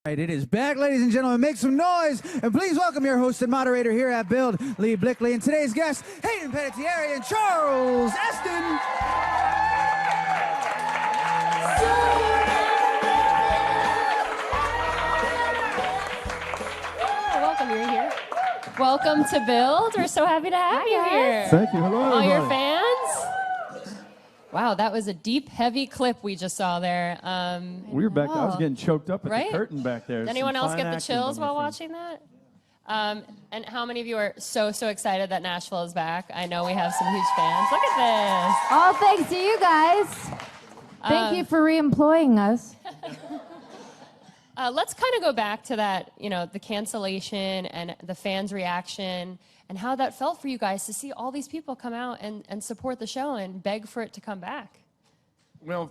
Right, it is back, ladies and gentlemen. Make some noise, and please welcome your host and moderator here at Build, Lee Blickley, and today's guests, Hayden, Panettierre, and Charles Esten. Welcome, you're here. Welcome to Build. We're so happy to have you here. Thank you. Hello, all everybody. your fans. Wow, that was a deep, heavy clip we just saw there. We were back. I was getting choked up at Right? the curtain back there. Did anyone Some else fine get the acting chills by my while friend. watching that? And how many of you are so excited that Nashville is back? I know we have some huge fans. Look at this. All thanks to you guys. Thank you for re-employing us. Let's kind of go back to that, the cancellation and the fans' reaction and how that felt for you guys to see all these people come out and support the show and beg for it to come back. Well,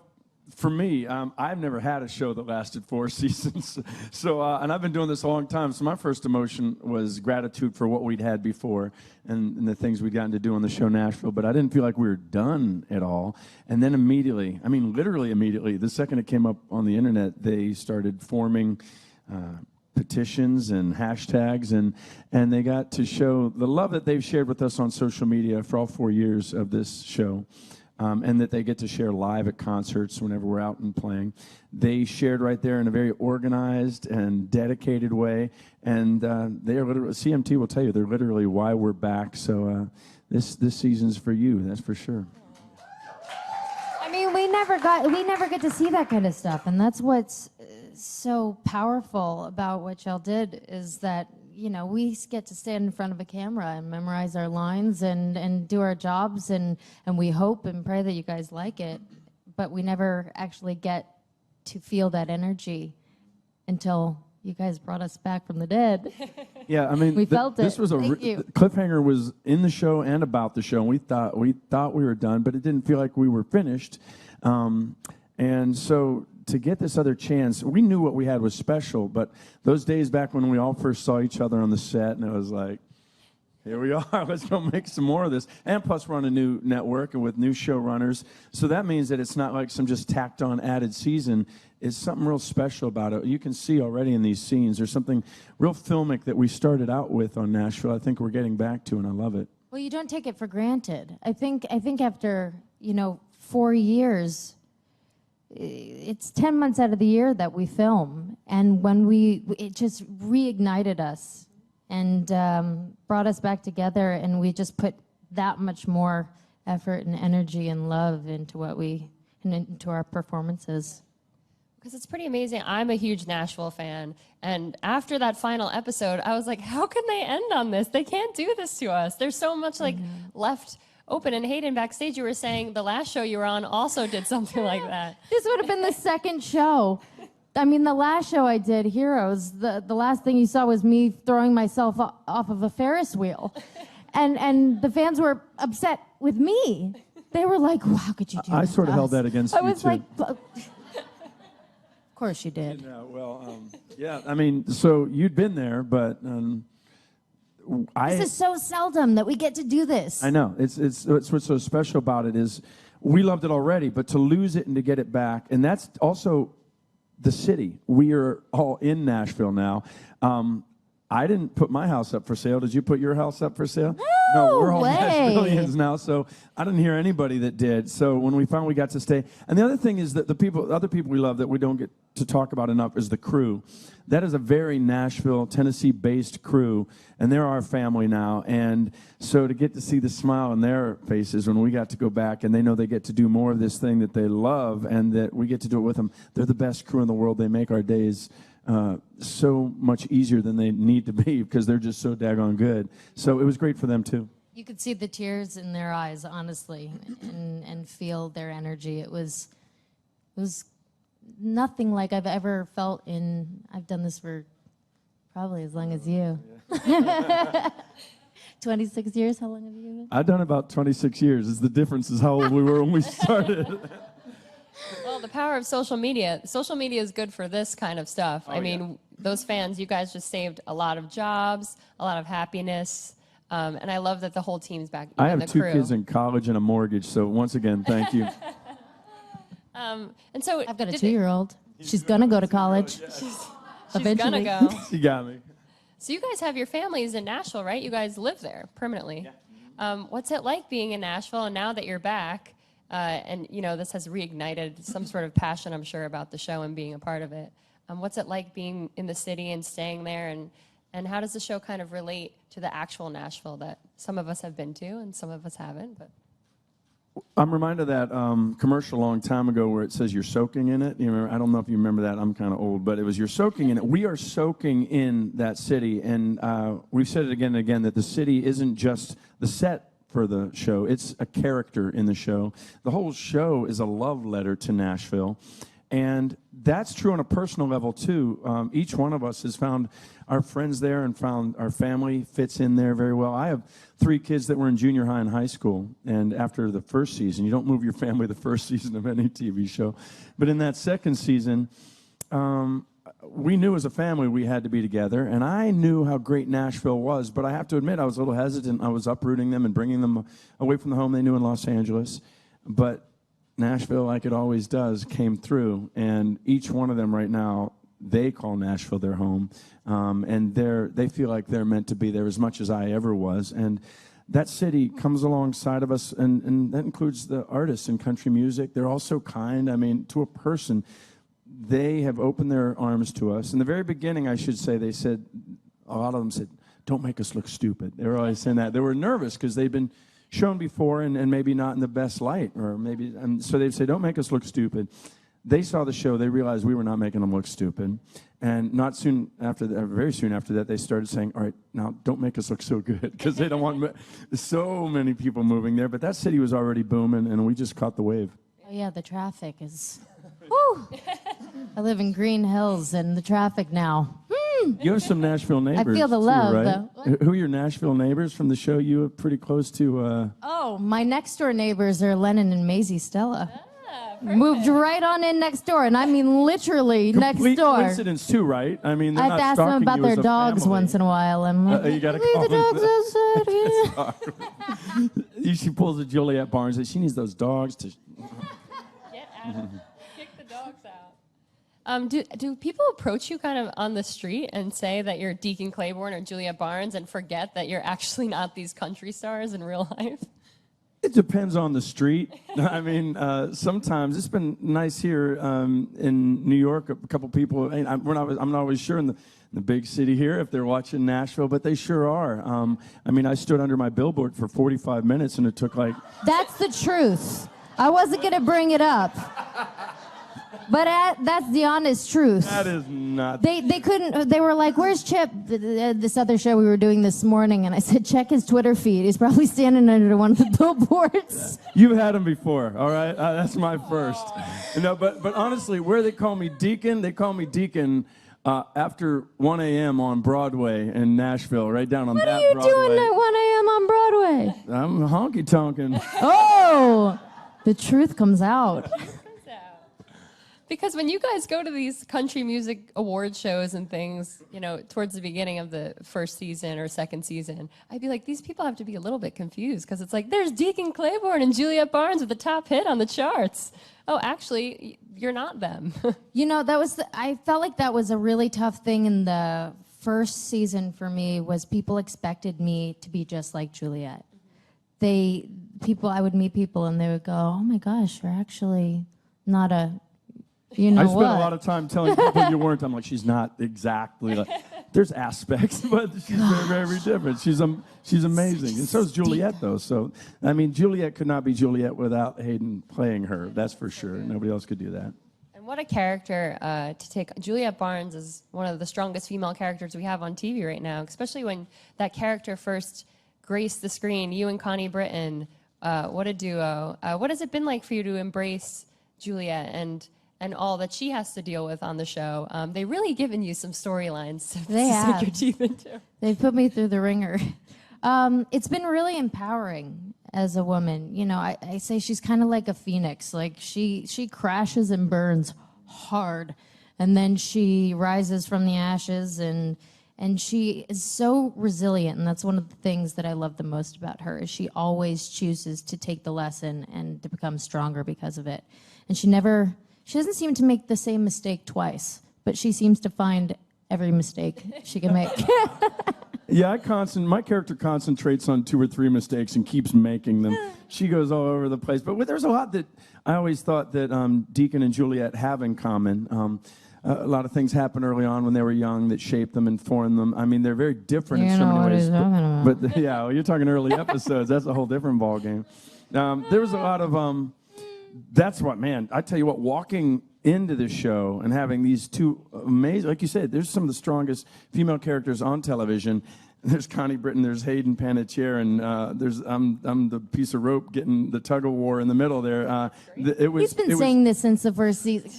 for me, I've never had a show that lasted 4 seasons. So, and I've been doing this a long time. So my first emotion was gratitude for what we'd had before and the things we'd gotten to do on the show Nashville. But I didn't feel like we were done at all. And then immediately, I mean, literally immediately, the second it came up on the internet, they started forming petitions and hashtags, and they got to show the love that they've shared with us on social media for all 4 years of this show. And that they get to share live at concerts whenever we're out and playing. They shared right there in a very organized and dedicated way, and they are literally, CMT will tell you, they're literally why we're back. So this season's for you, that's for sure. I mean, we never get to see that kind of stuff, and that's what's so powerful about what y'all did is that we get to stand in front of a camera and memorize our lines and do our jobs, and we hope and pray that you guys like it, but we never actually get to feel that energy until you guys brought us back from the dead. Yeah, I mean, we felt it. This was Thank you. cliffhanger was in the show and about the show, and we thought we were done, but it didn't feel like we were finished, and so to get this other chance, we knew what we had was special, but those days back when we all first saw each other on the set, and it was like, here we are, let's go make some more of this. And plus, we're on a new network and with new showrunners, so that means that it's not like some just tacked on added season. It's something real special about it. You can see already in these scenes, there's something real filmic that we started out with on Nashville. I think we're getting back to, and I love it. Well, you don't take it for granted. I think after 4 years, it's 10 months out of the year that we film, and when it just reignited us and brought us back together, and we just put that much more effort and energy and love into into our performances. Because it's pretty amazing. I'm a huge Nashville fan, and after that final episode, I was like, how can they end on this? They can't do this to us. There's so much left open. And Hayden, backstage, you were saying the last show you were on also did something like that. This would have been the second show. I mean, the last show I did, Heroes, the last thing you saw was me throwing myself off of a Ferris wheel. And the fans were upset with me. They were like, well, how could you do that? I sort of held that against you, too. I was like, of course you did. Yeah, well, yeah, I mean, so you'd been there, but This is so seldom that we get to do this. I know. It's what's so special about it is we loved it already, but to lose it and to get it back, and that's also the city. We are all in Nashville now. I didn't put my house up for sale. Did you put your house up for sale? No, we're all way. Nashvillians now, so I didn't hear anybody that did. So when we finally got to stay, and the other thing is that other people we love that we don't get to talk about enough is the crew. That is a very Nashville, Tennessee-based crew, and they're our family now. And so to get to see the smile on their faces when we got to go back, and they know they get to do more of this thing that they love, and that we get to do it with them. They're the best crew in the world. They make our days so much easier than they need to be because they're just so daggone good. So it was great for them too. You could see the tears in their eyes, honestly, and feel their energy. It was nothing like I've ever felt I've done this for probably as long as you. 26 years, how long have you been? I've done about 26 years. The difference is how old we were when we started. Well, the power of social media. Social media is good for this kind of stuff. I mean, those fans, you guys just saved a lot of jobs, a lot of happiness, and I love that the whole team's back. I have two kids in college and a mortgage, so once again, thank you. And so I've got a 2-year-old. She's going to go to college. She's eventually. gonna go. She got me. So you guys have your families in Nashville, right? You guys live there permanently. Yeah. What's it like being in Nashville? And now that you're back, and you know this has reignited some sort of passion, I'm sure, about the show and being a part of it. What's it like being in the city and staying there? And how does the show kind of relate to the actual Nashville that some of us have been to and some of us haven't? But I'm reminded of that commercial a long time ago where it says you're soaking in it. You remember, I don't know if you remember that. I'm kind of old, but it was you're soaking in it. We are soaking in that city, and we've said it again and again that the city isn't just the set for the show. It's a character in the show. The whole show is a love letter to Nashville. And that's true on a personal level, too. Each one of us has found our friends there and found our family fits in there very well. I have 3 kids that were in junior high and high school. And after the first season, you don't move your family the first season of any TV show. But in that second season, we knew as a family we had to be together. And I knew how great Nashville was. But I have to admit, I was a little hesitant. I was uprooting them and bringing them away from the home they knew in Los Angeles. But Nashville, like it always does, came through, and each one of them right now, they call Nashville their home, and they feel like they're meant to be there as much as I ever was. And that city comes alongside of us, and that includes the artists in country music. They're all so kind. I mean, to a person, they have opened their arms to us. In the very beginning, I should say, they said, a lot of them said, "Don't make us look stupid." They were always saying that. They were nervous because they'd been shown before and maybe not in the best light, or maybe, and so they'd say, "Don't make us look stupid." They saw the show, they realized we were not making them look stupid, and not soon after that, very soon after that, they started saying, "All right, now don't make us look so good," because they don't want so many people moving there. But that city was already booming, and we just caught the wave. Oh yeah, the traffic is. Woo! I live in Green Hills, and the traffic now. You have some Nashville neighbors. I feel the too, love, right? though. Who are your Nashville neighbors from the show? You were pretty close to. Oh, my next door neighbors are Lennon and Maisie Stella. Moved right on in next door, and I mean literally Complete next door. coincidence too, right? I mean, they're I have not to ask them stalking about you their as a dogs family. once in a while. I'm like, You gotta leave call the them. dogs outside. She pulls a Juliet Barnes and she needs those dogs to. get out. Kick the dogs out. Do people approach you kind of on the street and say that you're Deacon Claiborne or Juliet Barnes and forget that you're actually not these country stars in real life? It depends on the street. I mean, sometimes it's been nice here in New York. A couple people. I'm not always sure in the big city here if they're watching Nashville, but they sure are. I mean, I stood under my billboard for 45 minutes, and it took like. That's the truth. I wasn't going to bring it up. But that's the honest truth. That is not. They couldn't. They were like, "Where's Chip?" This other show we were doing this morning, and I said, "Check his Twitter feed. He's probably standing under one of the billboards." You've had him before, all right? That's my first. No, but honestly, where they call me Deacon, they call me Deacon after 1 a.m. on Broadway in Nashville, right down on What that are you Broadway. doing at 1 a.m. on Broadway? I'm honky tonking. Oh, the truth comes out. Because when you guys go to these country music award shows and things, you know, towards the beginning of the first season or second season, I'd be like, these people have to be a little bit confused because it's like, there's Deacon Claiborne and Juliet Barnes with the top hit on the charts. Oh, actually, you're not them. You know, I felt like that was a really tough thing in the first season for me was people expected me to be just like Juliet. I would meet people and they would go, "Oh my gosh, you're actually not a, you know I spent what?" a lot of time telling people you weren't. I'm like, she's not exactly like. There's aspects, but she's very, very different. She's amazing, and so is Juliet, though. So, I mean, Juliet could not be Juliet without Hayden playing her. That's for sure. Nobody else could do that. And what a character to take. Juliet Barnes is one of the strongest female characters we have on TV right now, especially when that character first graced the screen. You and Connie Britton, what a duo. What has it been like for you to embrace Juliet and all that she has to deal with on the show? They really given you some storylines to sink your teeth into. They've put me through the ringer. It's been really empowering as a woman. You know, I say she's kind of like a phoenix. Like she crashes and burns hard, and then she rises from the ashes, and she is so resilient. And that's one of the things that I love the most about her is she always chooses to take the lesson and to become stronger because of it. And she doesn't seem to make the same mistake twice, but she seems to find every mistake she can make. Yeah, my character concentrates on 2 or 3 mistakes and keeps making them. She goes all over the place. But there's a lot that I always thought that Deacon and Juliet have in common. A lot of things happened early on when they were young that shaped them and formed them. I mean, they're very different in so many ways. But yeah, well, you're talking early episodes. That's a whole different ballgame. There was a lot of, that's what, man, I tell you what, walking into the show and having these 2 amazing, like you said, there's some of the strongest female characters on television. There's Connie Britton, there's Hayden Panettierre, and I'm the piece of rope getting the tug of war in the middle there. He's been saying this since the first season.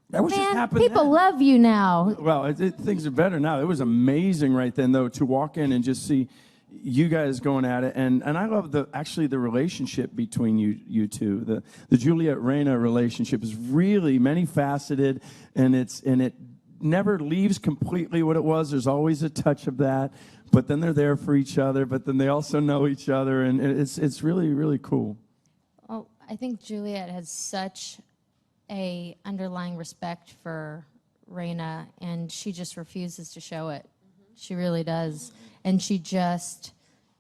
That was just Man, happened people then. love you now. Well, things are better now. It was amazing right then, though, to walk in and just see you guys going at it, and I love the relationship between you two. The Juliet Reina relationship is really many faceted, and it never leaves completely what it was. There's always a touch of that, but then they're there for each other. But then they also know each other, and it's really, really cool. Well, I think Juliet has such a underlying respect for Reina, and she just refuses to show it. She really does. And she just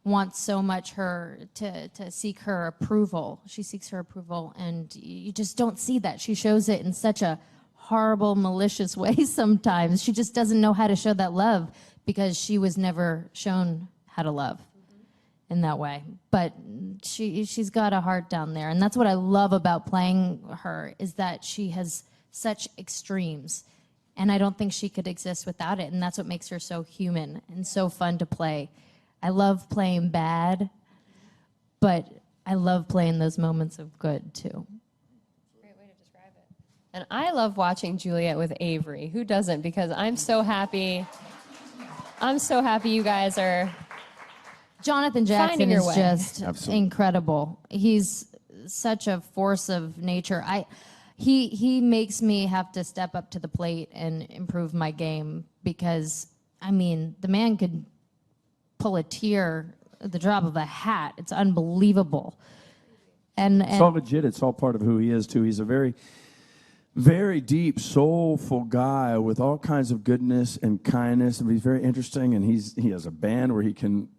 wants so much to seek her approval. She seeks her approval, and you just don't see that. She shows it in such a horrible, malicious way sometimes. She just doesn't know how to show that love because she was never shown how to love in that way. But she's got a heart down there, and that's what I love about playing her, is that she has such extremes. And I don't think she could exist without it. And that's what makes her so human and so fun to play. I love playing bad, but I love playing those moments of good, too. Great way to describe it. And I love watching Juliet with Avery. Who doesn't? Because I'm so happy. I'm so happy you guys are Jonathan Jackson finding your is way. just Absolutely. Incredible. He's such a force of nature. He makes me have to step up to the plate and improve my game because, I mean, the man could pull a tear at the drop of a hat. It's unbelievable. And It's all legit. It's all part of who he is, too. He's a very, very deep, soulful guy with all kinds of goodness and kindness. And he's very interesting. And he has a band where he can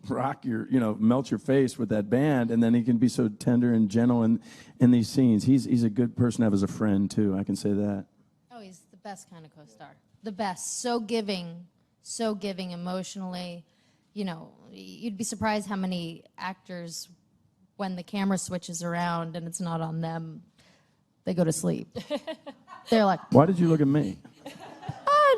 rock melt your face with that band, and then he can be so tender and gentle in these scenes. He's a good person to have as a friend too. I can say that. Oh, he's the best kind of co-star. The best. So giving emotionally. You know, you'd be surprised how many actors, when the camera switches around and it's not on them, they go to sleep. They're like, Why did you look at me?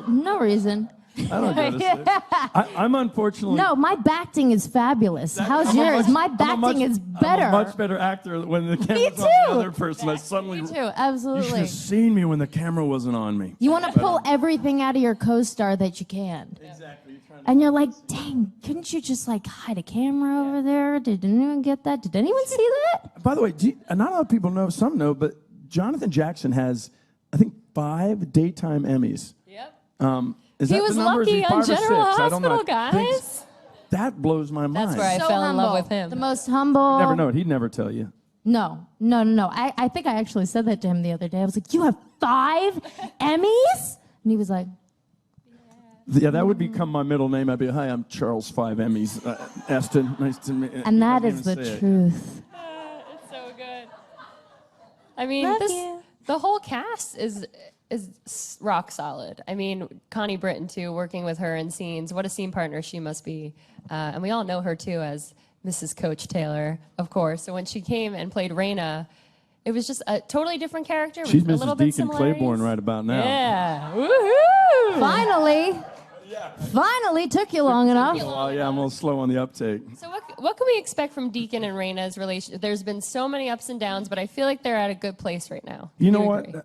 no reason. I don't go to sleep. I'm unfortunately. No, my acting is fabulous. How's yours? My acting is better. I'm a much better actor when the camera's too. on the other person. I suddenly. Me too, You should absolutely. have seen me when the camera wasn't on me. You want to pull everything out of your co-star that you can. Exactly. And you're like, dang, couldn't you just like hide a camera over there? Did anyone get that? Did anyone see that? By the way, not a lot of people know. Some know, but Jonathan Jackson has, I think, 5 daytime Emmys. Yep. Is He that was the number? Is he lucky on 5 or 6? General I don't know. Hospital, guys. That blows my mind. That's where I So fell in love humble. with him. The most humble. Never know it. He'd never tell you. No. I think I actually said that to him the other day. I was like, you have 5 Emmys? And he was like, Yeah, that would become my middle name. I'd be, hi, I'm Charles 5 Emmys. Esten, nice to meet you. and that You is don't the even say it. truth. It's so good. I mean, Love you. the whole cast is rock solid. I mean, Connie Britton too, working with her in scenes. What a scene partner she must be. And we all know her too as Mrs. Coach Taylor, of course. So when she came and played Raina, it was just a totally different character. She's with a little Mrs. bit Deacon similarities. Claiborne right about now. Yeah. Woohoo! Finally took you long enough. Well, yeah, I'm a little slow on the uptake. So what can we expect from Deacon and Raina's relationship? There's been so many ups and downs, but I feel like they're at a good place right now. You know Do what? agree?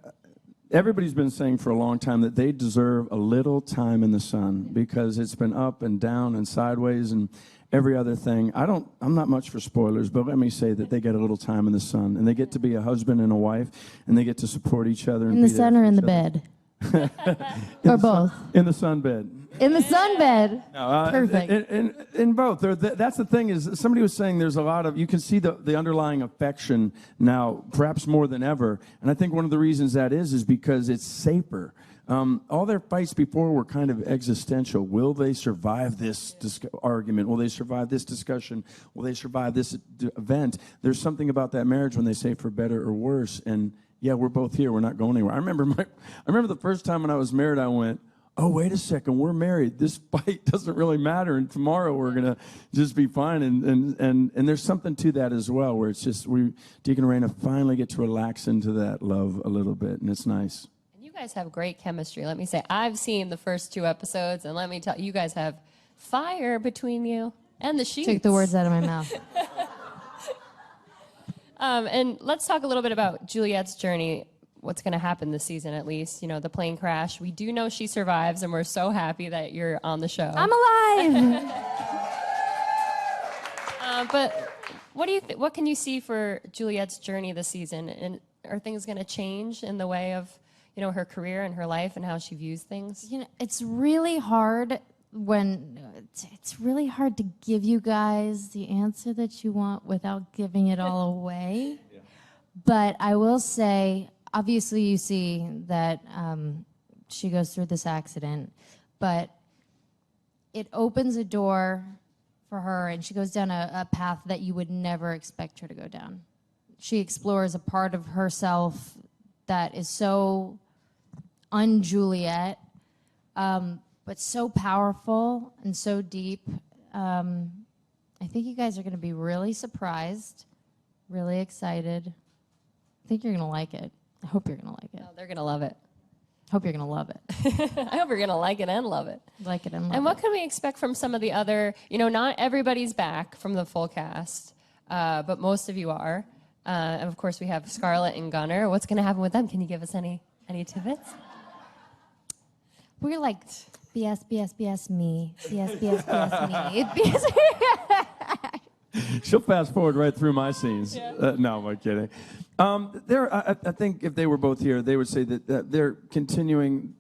Everybody's been saying for a long time that they deserve a little time in the sun because it's been up and down and sideways and every other thing. I'm not much for spoilers, but let me say that they get a little time in the sun and they get to be a husband and a wife and they get to support each other. And In the be there sun for or in each the other. bed? Or both? In the sunbed. In the sunbed. No, Perfect. In both. That's the thing is somebody was saying there's a lot of, you can see the underlying affection now, perhaps more than ever. And I think one of the reasons that is because it's safer. All their fights before were kind of existential. Will they survive this argument? Will they survive this discussion? Will they survive this event? There's something about that marriage when they say for better or worse. And yeah, we're both here. We're not going anywhere. I remember the first time when I was married, I went, oh, wait a second, we're married. This fight doesn't really matter, and tomorrow we're going to just be fine. And there's something to that as well, where it's just Deacon and Raina finally get to relax into that love a little bit, and it's nice. And you guys have great chemistry. Let me say, I've seen the first 2 episodes, and let me tell you, you guys have fire between you and the sheets. Took the words out of my mouth. And let's talk a little bit about Juliet's journey. What's going to happen this season, at least, you know, the plane crash. We do know she survives, and we're so happy that you're on the show. I'm alive. But what do you what can you see for Juliet's journey this season? And are things going to change in the way of, you know, her career and her life and how she views things? You know, it's really hard it's really hard to give you guys the answer that you want without giving it all away. Yeah. But I will say, obviously, you see that she goes through this accident, but it opens a door for her, and she goes down a path that you would never expect her to go down. She explores a part of herself that is so un-Juliet, but so powerful and so deep. I think you guys are going to be really surprised, really excited. I think you're going to like it. I hope you're going to like it. Oh, they're going to love it. Hope you're going to love it. I hope you're going to like it and love it. Like it and love it. And what can we expect from some of the other, you know, not everybody's back from the full cast, but most of you are. And of course, we have Scarlett and Gunnar. What's going to happen with them? Can you give us any tidbits? We're like, BS, BS, BS, me. BS, BS, BS, me. BS. She'll fast forward right through my scenes. Yeah. No, I'm kidding. I think if they were both here, they would say that they're continuing.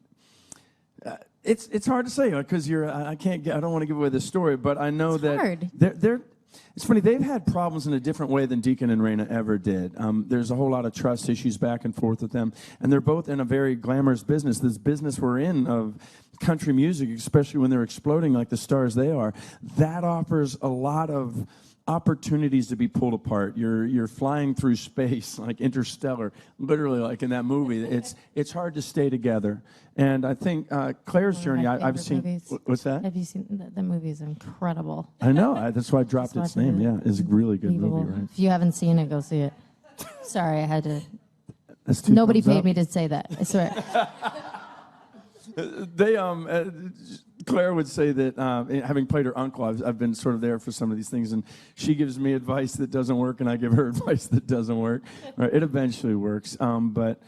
It's hard to say because I don't want to give away the story, but I know that hard. They're. It's funny, they've had problems in a different way than Deacon and Raina ever did. There's a whole lot of trust issues back and forth with them, and they're both in a very glamorous business. This business we're in of country music, especially when they're exploding like the stars they are, that offers a lot of opportunities to be pulled apart. You're flying through space like Interstellar, literally like in that movie. It's hard to stay together. And I think Claire's journey, I've seen. Movies. What's that? Have you seen the movie? Is incredible. I know. That's why I dropped its name. Yeah, it's a really good movie, right? If you haven't seen it, go see it. Sorry, I had to. That's 2 Nobody thumbs paid up. me to say that. I swear. They Claire would say that having played her uncle, I've been sort of there for some of these things, and she gives me advice that doesn't work, and I give her advice that doesn't work. Right, it eventually works, but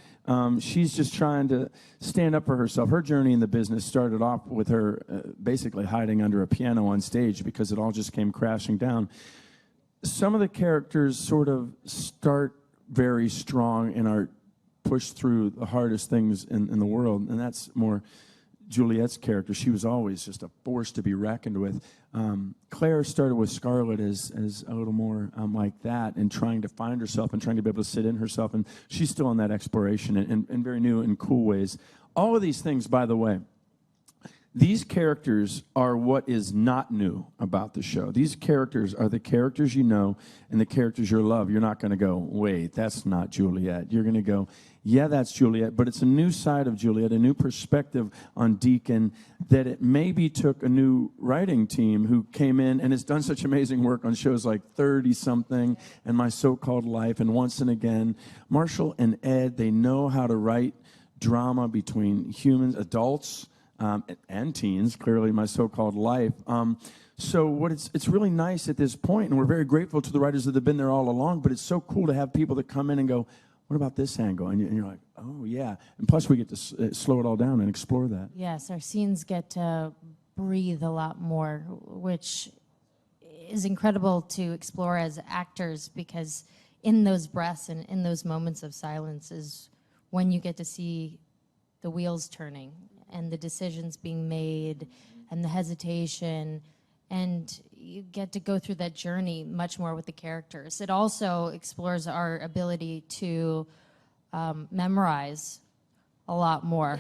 she's just trying to stand up for herself. Her journey in the business started off with her basically hiding under a piano on stage because it all just came crashing down. Some of the characters sort of start very strong and are pushed through the hardest things in the world, and that's more Juliet's character. She was always just a force to be reckoned with. Claire started with Scarlett as a little more like that, and trying to find herself and trying to be able to sit in herself, and she's still in that exploration in very new and cool ways. All of these things, by the way, these characters are what is not new about the show. These characters are the characters you know and the characters you love. You're not going to go, wait, that's not Juliet. You're going to go, yeah, that's Juliet, but it's a new side of Juliet, a new perspective on Deacon that it maybe took a new writing team who came in and has done such amazing work on shows like 30-something and My So-Called Life and Once and Again. Marshall and Ed, they know how to write drama between humans, adults, and teens, clearly My So-Called Life. So it's really nice at this point, and we're very grateful to the writers that have been there all along, but it's so cool to have people that come in and go, what about this angle? And you're like, oh, yeah. And plus, we get to slow it all down and explore that. Yes, our scenes get to breathe a lot more, which is incredible to explore as actors, because in those breaths and in those moments of silence is when you get to see the wheels turning and the decisions being made and the hesitation, and you get to go through that journey much more with the characters. It also explores our ability to memorize a lot more.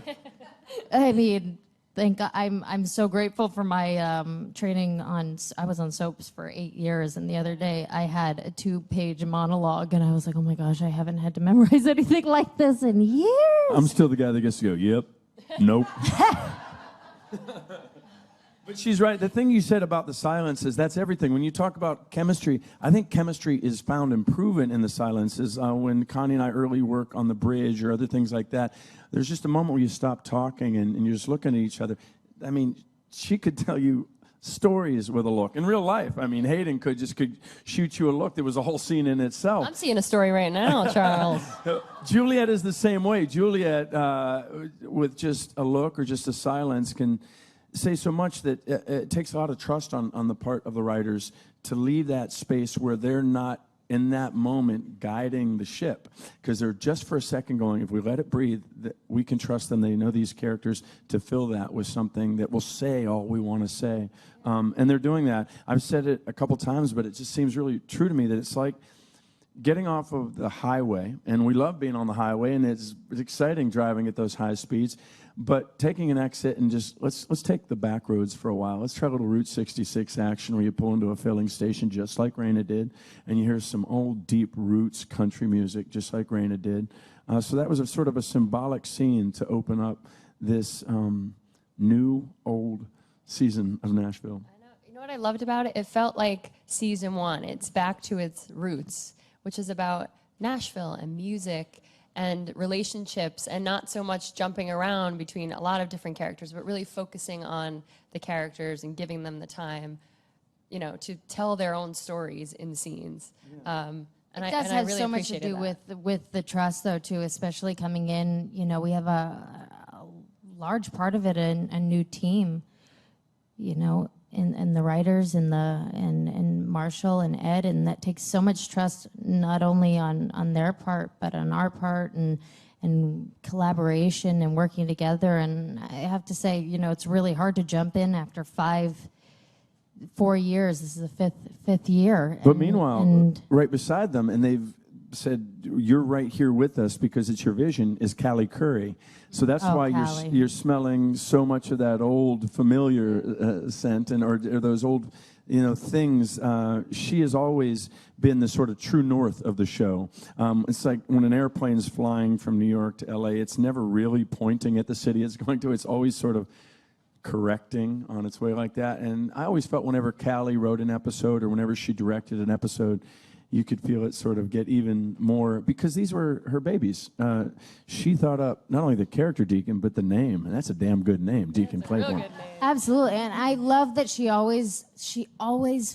I mean, I'm so grateful for my training on. I was on soaps for 8 years, and the other day I had a 2-page monologue, and I was like, oh my gosh, I haven't had to memorize anything like this in years. I'm still the guy that gets to go, yep, nope. But she's right. The thing you said about the silences, that's everything. When you talk about chemistry, I think chemistry is found and proven in the silences. When Connie and I early work on the bridge or other things like that, there's just a moment where you stop talking and you're just looking at each other. I mean, she could tell you stories with a look. In real life, I mean, Hayden could shoot you a look. There was a whole scene in itself. I'm seeing a story right now, Charles. Juliet is the same way. Juliet, with just a look or just a silence, can say so much that it takes a lot of trust on the part of the writers to leave that space where they're not in that moment guiding the ship, because they're just for a second going, if we let it breathe, that we can trust them. They know these characters to fill that with something that will say all we want to say, and they're doing that. I've said it a couple times, but it just seems really true to me that it's like getting off of the highway, and we love being on the highway, and it's exciting driving at those high speeds, but taking an exit and just, let's take the back roads for a while. Let's try a little Route 66 action where you pull into a filling station just like Raina did, and you hear some old, deep roots country music just like Raina did. So that was a sort of a symbolic scene to open up this new, old season of Nashville. I know. You know what I loved about it? It felt like season 1. It's back to its roots, which is about Nashville and music and relationships, and not so much jumping around between a lot of different characters, but really focusing on the characters and giving them the time, you know, to tell their own stories in scenes. Yeah. It does have so much to do with the trust, though, too, especially coming in. You know, we have a large part of it, a new team, you know, and the writers and Marshall and Ed, and that takes so much trust, not only on their part, but on our part, and collaboration and working together. And I have to say, you know, it's really hard to jump in after 4 years. This is the fifth year. But meanwhile, right beside them, and they've said, you're right here with us because it's your vision, is Callie Curry. So that's why you're smelling so much of that old familiar scent, and or those old, you know, things. She has always been the sort of true north of the show. It's like when an airplane's flying from New York to LA, it's never really pointing at the city it's going to. It's always sort of correcting on its way like that. And I always felt whenever Callie wrote an episode or whenever she directed an episode, you could feel it sort of get even more, because these were her babies. She thought up not only the character Deacon, but the name, and that's a damn good name, Deacon Claiborne. Absolutely, and I love that she always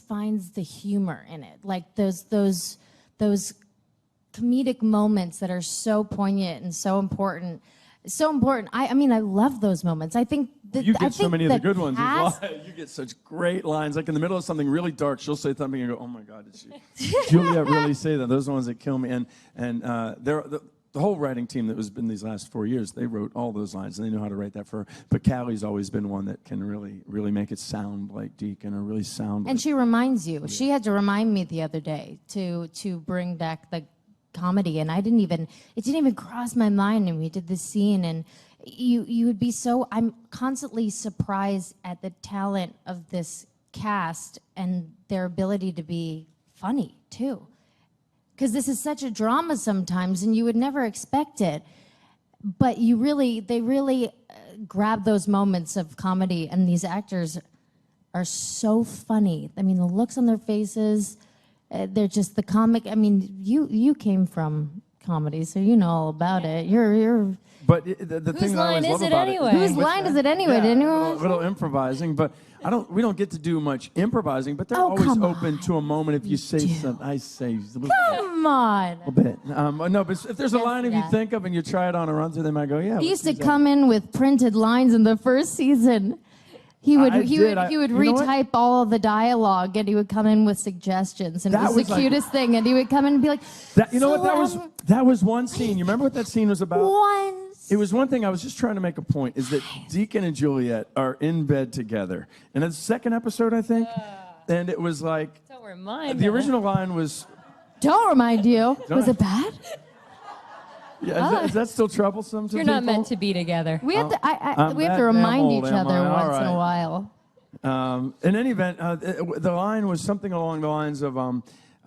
finds the humor in it, like those comedic moments that are so poignant and so important. So important. I mean, I love those moments. I think you get so many of the good ones. You get such great lines. Like in the middle of something really dark, she'll say something and go, "Oh my God, did Juliet really say that?" Those are the ones that kill me. And the whole writing team that was in these last 4 years, they wrote all those lines and they know how to write that for her. But Callie's always been one that can really make it sound like Deacon, or really sound. And she reminds you. Yeah. She had to remind me the other day to bring back the comedy, and it didn't even cross my mind. And we did this scene, and you would be so, I'm constantly surprised at the talent of this cast and their ability to be funny too, because this is such a drama sometimes and you would never expect it, but they really grab those moments of comedy, and these actors are so funny. I mean, the looks on their faces, they're just the comic. I mean, you came from comedy, so you know all about it. You're. But the thing that I always love about it. Whose line is it anyway? Yeah, Did anyone? A little improvising, but we don't get to do much improvising. But they're always open to a moment if you say something. I say. Come on. A bit. No, but if there's a line if you think of and you try it on a run through, they might go, yeah. He used to come in with printed lines in the first season. He would retype all of the dialogue, and he would come in with suggestions, and it was the cutest thing. And he would come in and be like, "You know what? That was one scene. You remember what that scene was about?" It was one thing. I was just trying to make a point. Is that Deacon and Juliet are in bed together, and it's the second episode, I think. And it was like, don't remind the original line was, "Don't remind you." Was it bad? Yeah, is that still troublesome to You're people? not meant to be together. We have to. We have that to remind damn old, each am other I? All once in a right. while. In any event, the line was something along the lines of,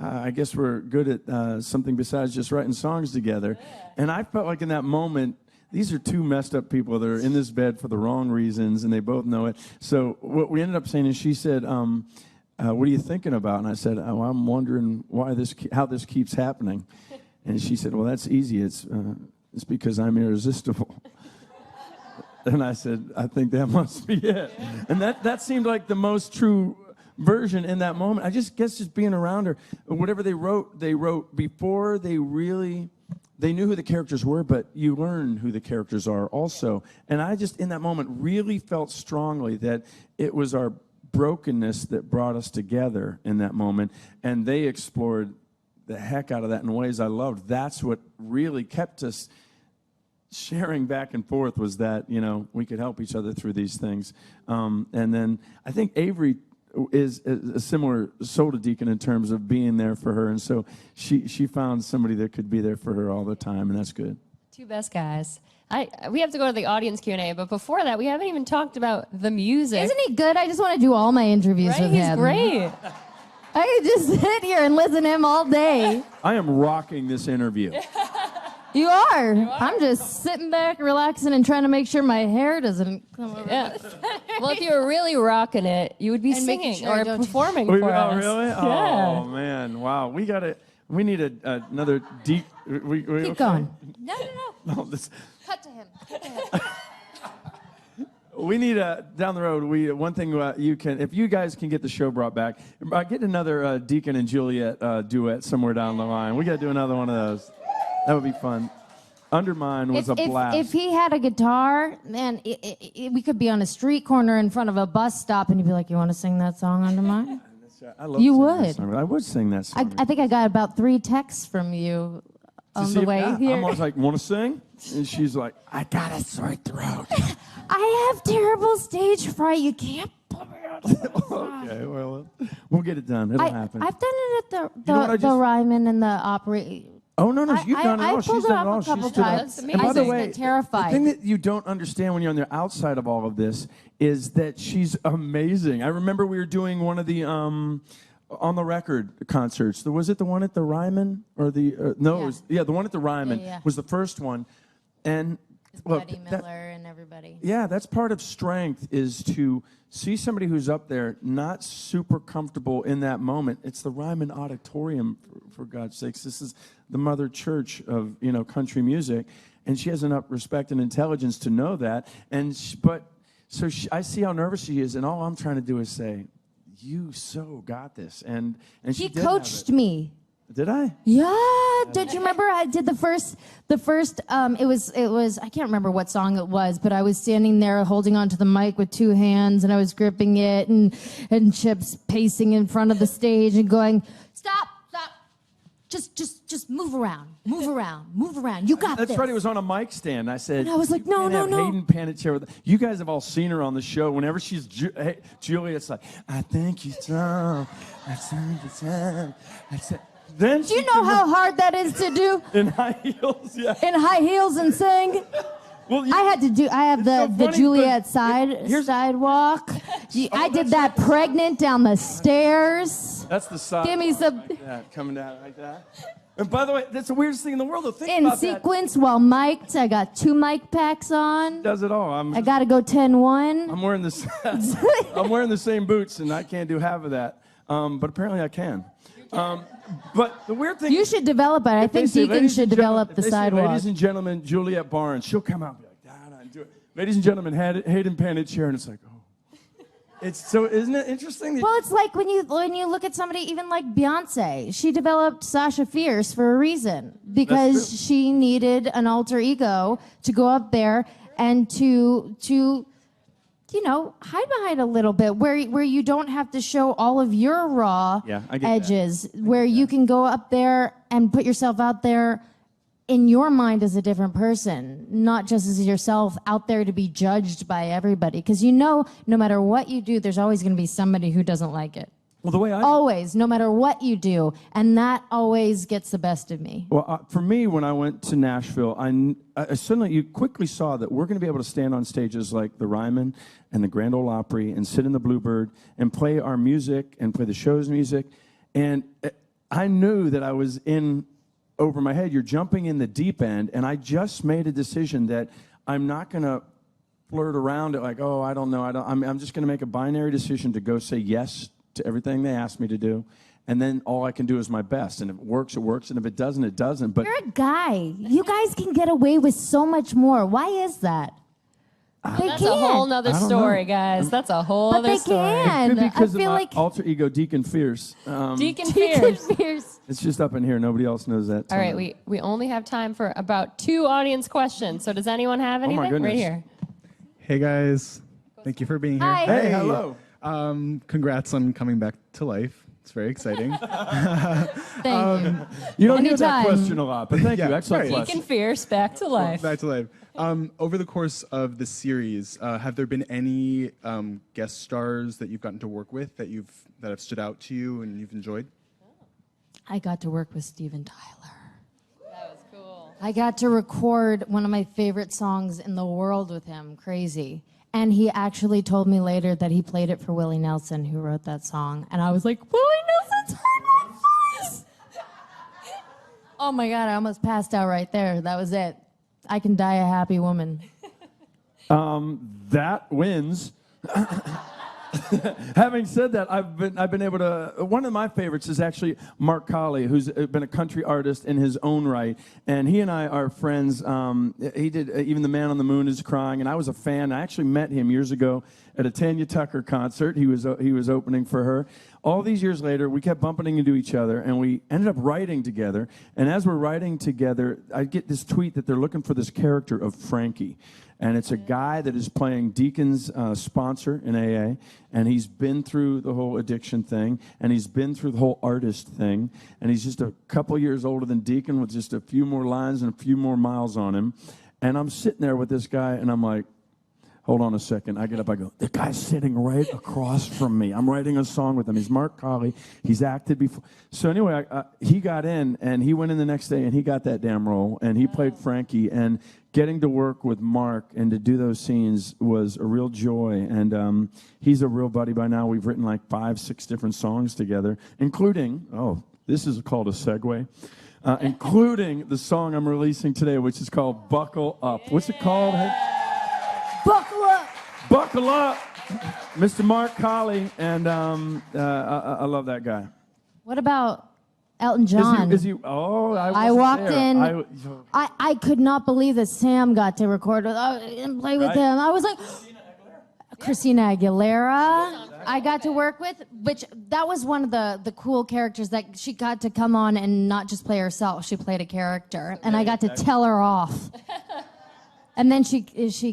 I guess we're good at something besides just writing songs together. And I felt like in that moment, these are two messed up people that are in this bed for the wrong reasons, and they both know it. So what we ended up saying is, she said, what are you thinking about? And I said, oh, I'm wondering how this keeps happening. And she said, well, that's easy. It's because I'm irresistible. And I said, I think that must be it. And that seemed like the most true version in that moment. I guess just being around her, whatever they wrote before they knew who the characters were, but you learn who the characters are also. And I just, in that moment, really felt strongly that it was our brokenness that brought us together in that moment. And they explored the heck out of that in ways I loved. That's what really kept us sharing back and forth, was that, we could help each other through these things. And then I think Avery is a similar soda deacon in terms of being there for her. And so she found somebody that could be there for her all the time, and that's good. Two best guys. We have to go to the audience Q&A, but before that, we haven't even talked about the music. Isn't he good? I just want to do all my interviews Right? with He's him. great. I could just sit here and listen to him all day. I am rocking this interview. You are. I'm just sitting back, relaxing, and trying to make sure my hair doesn't come over. Yeah. Well, if you were really rocking it, you would be And making singing sure I or don't- performing Oh, for us. really? Yeah. Oh, man. Wow. We need another deep... Keep going. No. No, this... Cut to him. We need down the road. One thing you can, if you guys can get the show brought back, get another Deacon and Juliet duet somewhere down the line. We got to do another one of those. That would be fun. Undermine was a blast. If he had a guitar, man, we could be on a street corner in front of a bus stop, and he'd be like, "You want to sing that song under mine?" I love You singing that would. song. I would sing that song. I think I got about 3 texts from you on the way here. I'm always like, "Want to sing?" And she's like, "I got a sore throat." I have terrible stage fright. You can't put me on. Okay, well, we'll get it done. It'll happen. I've done it at You know what I the just- Ryman and the Opry. Oh, no, you've done it all. I pulled She's it done it off all. a couple She's stood up. times. That's And by the amazing. way, Get terrified. the thing that you don't understand when you're on the outside of all of this is that she's amazing. I remember we were doing one of the on the record concerts. Was it the one at the Ryman or the no? Yeah. It was, the one at the Ryman Yeah. was the first one, and look, Buddy Miller and everybody. yeah, that's part of strength, is to see somebody who's up there not super comfortable in that moment. It's the Ryman Auditorium, for God's sakes. This is the mother church of country music, and she has enough respect and intelligence to know that. And I see how nervous she is, and all I'm trying to do is say, "You so got this." And she He did have coached it. me. Did I? Yeah, don't you remember? I did the first. It was. I can't remember what song it was, but I was standing there holding onto the mic with 2 hands, and I was gripping it, and Chip's pacing in front of the stage and going, "Stop! Just move around. You got this." That's right. It was on a mic stand. I said, And I was like, "You no, can't no, have no." Hayden Panettierre with." You guys have all seen her on the show. Whenever she's Juliet's like, "I think you're dumb. I think you're dumb." Then Do you know how hard that is to do in high heels? Yeah. in high heels and sing? Well, I have It's so the funny, Juliet but here's- sidewalk. I did that pregnant down the stairs. That's the side. Give me some Like that, coming down like that. And by the way, that's the weirdest thing in the world. To think in about sequence while mic'd. I got 2 mic packs on. that. Does it all. I got to go 10-1. I'm wearing this. I'm wearing the same boots, and I can't do half of that. But apparently, I can. But the weird thing. You should develop it. I if they think say, Deacon "Ladies should and develop gentlemen," the if they say, sidewalk. "Ladies and gentlemen, Juliet Barnes," she'll come out and be like, "Da, da," and do it. "Ladies and gentlemen, Hayden Panettierre," and it's like, oh. It's so, isn't it interesting? Well, it's like when you look at somebody even like Beyonce. She developed Sasha Fierce for a reason, because true. she needed an alter ego to go up there and to hide behind a little bit, where you don't have to show all of your raw Yeah, I get edges, where you can go up there and put yourself out there in your mind as a different person, not just as yourself out there to be judged by everybody. Because no matter what you do, there's always going to be somebody who doesn't like it. Well, the way I Always, no matter what you do. And that always gets the best of me. Well, for me, when I went to Nashville, you quickly saw that we're going to be able to stand on stages like the Ryman and the Grand Ole Opry and sit in the Bluebird and play our music and play the show's music. And I knew that I was in over my head. You're jumping in the deep end, and I just made a decision that I'm not going to flirt around it like, oh, I don't know. I'm just going to make a binary decision to go say yes to everything they asked me to do, and then all I can do is my best. And if it works, it works, and if it doesn't, it doesn't. But you're a guy. You guys can get away with so much more. Why is that? They That's can't. a whole nother I don't story, know. guys. That's a whole But other they story. can. Could be because I of feel my like alter ego, Deacon Fierce. Deacon Deacon Fierce. Fierce. It's just up in here. Nobody else knows that. All right, we only have time for about 2 audience questions. So does anyone have my anything? goodness. Right here. Hey guys, thank you for being here. Hi. Hey, hello. Congrats on coming back to life. It's very exciting. Thank you. You don't hear that Anytime. question a lot, but thank you. Yeah, Excellent right. question. Deacon Fierce, back to life. Back to life. Over the course of the series, have there been any guest stars that you've gotten to work with that have stood out to you and you've enjoyed? I got to work with Steven Tyler. That was cool. I got to record one of my favorite songs in the world with him, Crazy. And he actually told me later that he played it for Willie Nelson, who wrote that song. And I was like, Willie Nelson's heard my voice! Oh my God, I almost passed out right there. That was it. I can die a happy woman. That wins. Having said that, I've been able to. One of my favorites is actually Mark Colley, who's been a country artist in his own right, and he and I are friends. He did even The Man on the Moon Is Crying, and I was a fan. I actually met him years ago at a Tanya Tucker concert. He was opening for her. All these years later, we kept bumping into each other, and we ended up writing together. And as we're writing together, I get this tweet that they're looking for this character of Frankie. And it's a guy that is playing Deacon's sponsor in AA, and he's been through the whole addiction thing, and he's been through the whole artist thing, and he's just a couple years older than Deacon with just a few more lines and a few more miles on him. And I'm sitting there with this guy, and I'm like, hold on a second. I get up, I go, the guy's sitting right across from me. I'm writing a song with him. He's Mark Colley. He's acted before. So anyway, he got in, and he went in the next day, and he got that damn role, and he played Frankie. And getting to work with Mark and to do those scenes was a real joy. And he's a real buddy by now. We've written like 5, 6 different songs together, including, this is called a segue, including the song I'm releasing today, which is called Buckle Up. What's it called? Buckle up! Buckle up, Mr. Mark Colley, and I love that guy. What about Elton John? I walked in. I could not believe that Sam got to record and play with him. I was like, Christina Aguilera. I got to work with, which that was one of the cool characters that she got to come on and not just play herself. She played a character, and I got to tell her off. And then she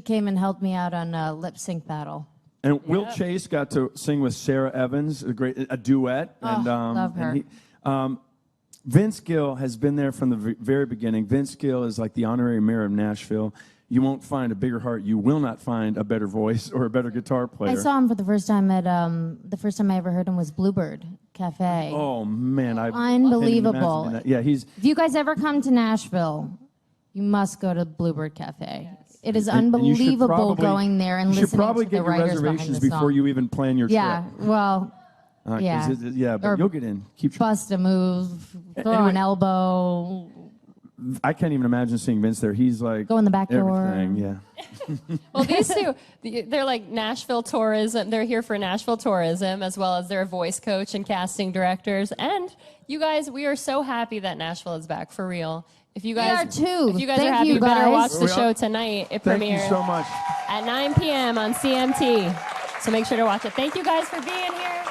came and helped me out on a lip sync battle. And Will Chase got to sing with Sarah Evans, a duet. And, love her. And Vince Gill has been there from the very beginning. Vince Gill is like the honorary mayor of Nashville. You won't find a bigger heart. You will not find a better voice or a better guitar player. I saw him for the first time at the first time I ever heard him was Bluebird Cafe. Oh man, Unbelievable. Can't even imagine that. Yeah, he's. If you guys ever come to Nashville, you must go to Bluebird Cafe. Yes. It is And you should unbelievable probably- going there and you should listening probably to the get your writers behind reservations the song. before you even plan your Yeah, trip. well, 'Cause yeah. but Or you'll get in. Keep. bust a move, throw Anyway. an elbow. I can't even imagine seeing Vince there. He's like Go in the back door. everything. Yeah. Well, these two, they're like Nashville tourism. They're here for Nashville tourism, as well as they're a voice coach and casting directors. And you guys, we are so happy that Nashville is back for real. If you guys, are too. If you guys Thank are happy, you, you better guys. watch the show tonight. It Thank premieres you so much. at 9 p.m. on CMT. So make sure to watch it. Thank you guys for being here.